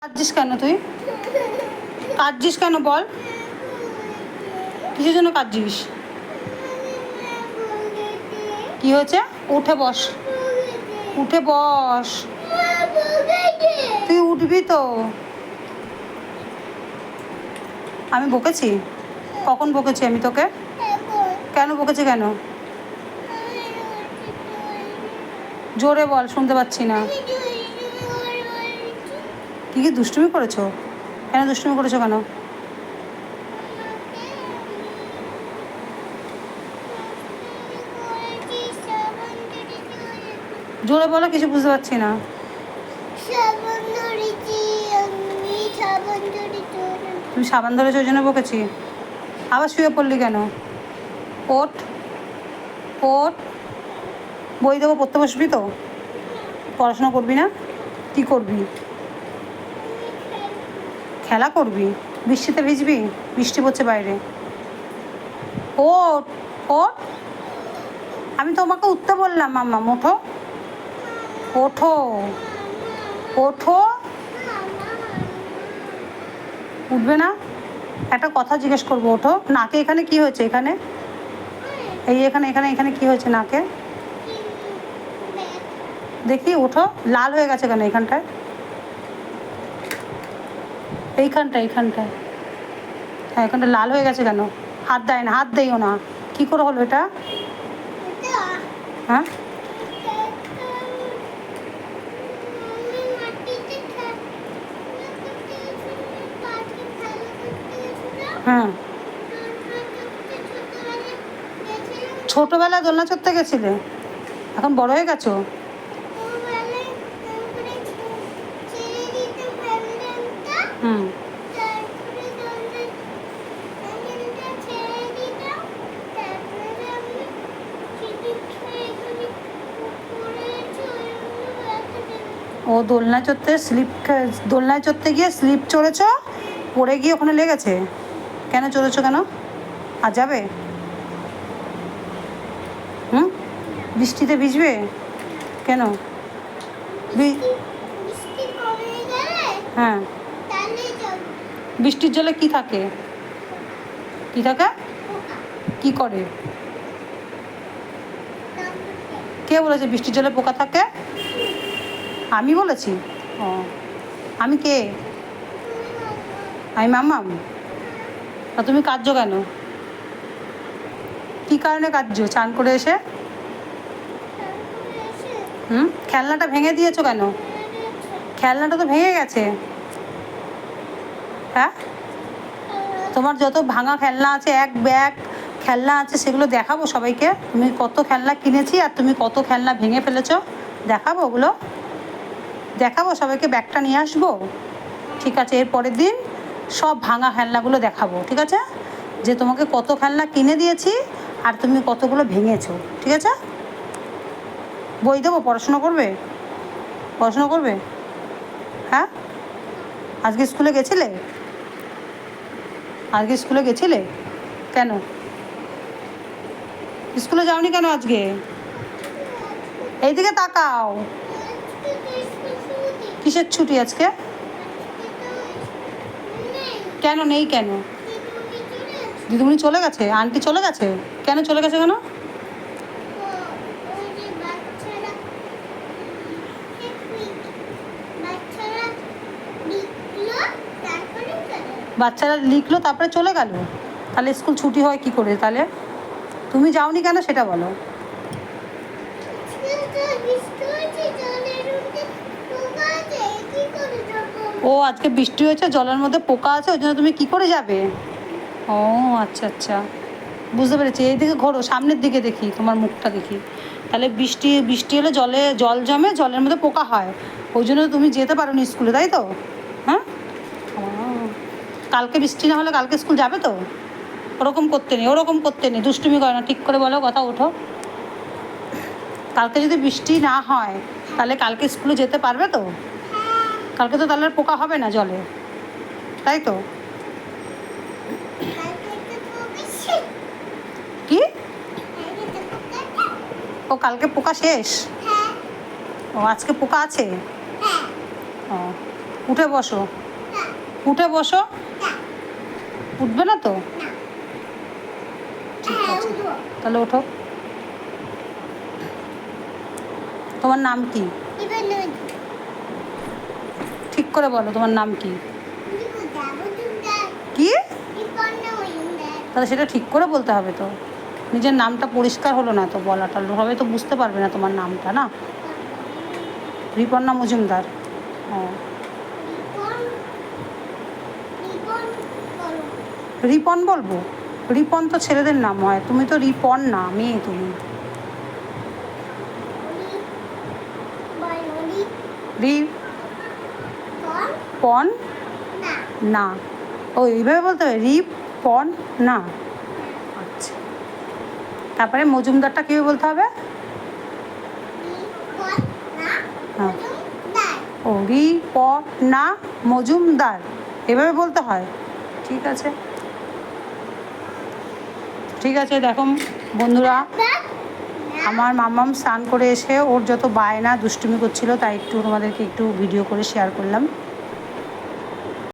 কাঁদছিস কেন তুই? কাঁদছিস কেন বল? কিসের জন্য কাঁদছিস? কি হয়েছে? উঠে বস, উঠে বস। তুই উঠবি তো। আমি বকেছি? কখন বকেছি আমি তোকে? কেন বকেছি কেন? জোরে বল, শুনতে পাচ্ছি না। কি কি দুষ্টুমি করেছো? কেন দুষ্টুমি করেছো কেন? জোরে বলো, কিছু বুঝতে পারছি না। তুমি সাবান ধরেছো ওই জন্য বকেছি? আবার শুয়ে পড়লি কেন? ওঠ, ওঠ। বই দেবো, পড়তে বসবি তো? পড়াশোনা করবি না? কি করবি? খেলা করবি? বৃষ্টিতে ভিজবি? বৃষ্টি পড়ছে বাইরে। ওঠ, ওঠ। আমি তোমাকে উঠতে বললাম মাম্মা, ওঠো, ওঠো, ওঠো। উঠবে না? একটা কথা জিজ্ঞেস করবো, ওঠো। নাকে এখানে কি হয়েছে? এখানে এই এখানে এখানে এখানে কি হয়েছে নাকে? দেখি, ওঠো। লাল হয়ে গেছে কেন এখানটায়? এইখানটায়, এইখানটায়। হ্যাঁ, এখানটা লাল হয়ে গেছে কেন? হাত দেয় না, হাত দেইও না। কি করে হলো এটা? হ্যাঁ, হ্যাঁ। ছোটবেলায় দোলনা চড়তে গেছিলে? এখন বড় হয়ে গেছো? হুম। ও দোলনা চড়তে দোলনায় চড়তে গিয়ে স্লিপ চড়েছ, পড়ে গিয়ে ওখানে লেগেছে? কেন চড়েছো কেন? আর যাবে? হুম, বৃষ্টিতে ভিজবে কেন? হ্যাঁ, বৃষ্টির জলে কি থাকে? কি থাকে? কি করে? কে বলেছে বৃষ্টির জলে পোকা থাকে? আমি বলেছি? ও, আমি কে? আমি মাম্মাম? তা তুমি কাঁদছো কেন? কী কারণে কাঁদছো চান করে এসে? খেলনাটা ভেঙে দিয়েছো কেন? খেলনাটা তো ভেঙে গেছে। হ্যাঁ, তোমার যত ভাঙা খেলনা আছে, এক ব্যাগ খেলনা আছে, সেগুলো দেখাবো সবাইকে? তুমি কত খেলনা কিনেছি আর তুমি কত খেলনা ভেঙে ফেলেছো, দেখাবো ওগুলো? দেখাবো সবাইকে, ব্যাগটা নিয়ে আসবো? ঠিক আছে, এর পরের দিন সব ভাঙা খেলনাগুলো দেখাবো, ঠিক আছে? যে তোমাকে কত খেলনা কিনে দিয়েছি আর তুমি কতগুলো ভেঙেছো, ঠিক আছে? বই দেবো, পড়াশোনা করবে? পড়াশোনা করবে? হ্যাঁ, আজকে স্কুলে গেছিলে? আজকে স্কুলে গেছিলে? কেন স্কুলে যাওনি কেন আজকে? এইদিকে তাকাও। কিসের ছুটি আজকে? কেন নেই? কেন? দিদিমণি চলে গেছে? আন্টি চলে গেছে? কেন চলে গেছে কেন? বাচ্চারা লিখলো তারপরে চলে গেল? তাহলে স্কুল ছুটি হয় কি করে তাহলে? তুমি যাওনি কেন সেটা বলো? ও, আজকে বৃষ্টি হয়েছে, জলের মধ্যে পোকা আছে, ওই জন্য তুমি কী করে যাবে? ও আচ্ছা আচ্ছা, বুঝতে পেরেছি। এইদিকে ঘোরো, সামনের দিকে দেখি, তোমার মুখটা দেখি। তাহলে বৃষ্টি বৃষ্টি হলে জল জমে, জলের মধ্যে পোকা হয়, ওই জন্য তুমি যেতে পারো নি স্কুলে, তাই তো? হ্যাঁ, কালকে বৃষ্টি না হলে কালকে স্কুল যাবে তো? ওরকম করতে নেই, ওরকম করতে নেই, দুষ্টুমি করে না, ঠিক করে বলো কথা, ওঠো। কালকে যদি বৃষ্টি না হয় তাহলে কালকে স্কুলে যেতে পারবে তো? কালকে তো তাহলে পোকা হবে না জলে, তাই তো? কি? ও, কালকে পোকা শেষ? ও, আজকে পোকা আছে? ও, উঠে বসো, উঠে বসো। উঠবে না তো? ঠিক আছে, তাহলে ওঠো। তোমার নাম কি? ঠিক করে বলো, তোমার নাম কি? কি? তাহলে সেটা ঠিক করে বলতে হবে তো। নিজের নামটা পরিষ্কার হলো না তো বলাটা, সবাই তো বুঝতে পারবে না তোমার নামটা না। রিপর্ণা মজুমদার। হ্যাঁ, রিপন বলবো? রিপন তো ছেলেদের নাম হয়, তুমি তো রিপন না, মেয়ে তুমি। রিপন না, ও এইভাবে বলতে হবে, রিপন না। আচ্ছা, তারপরে মজুমদারটা কীভাবে বলতে হবে? হ্যাঁ, ও রিপনা মজুমদার, এভাবে বলতে হয়। ঠিক আছে, ঠিক আছে। দেখো বন্ধুরা, আমার মাম্মাম স্নান করে এসে ওর যত বায়না দুষ্টুমি করছিল তাই একটু তোমাদেরকে একটু ভিডিও করে শেয়ার করলাম।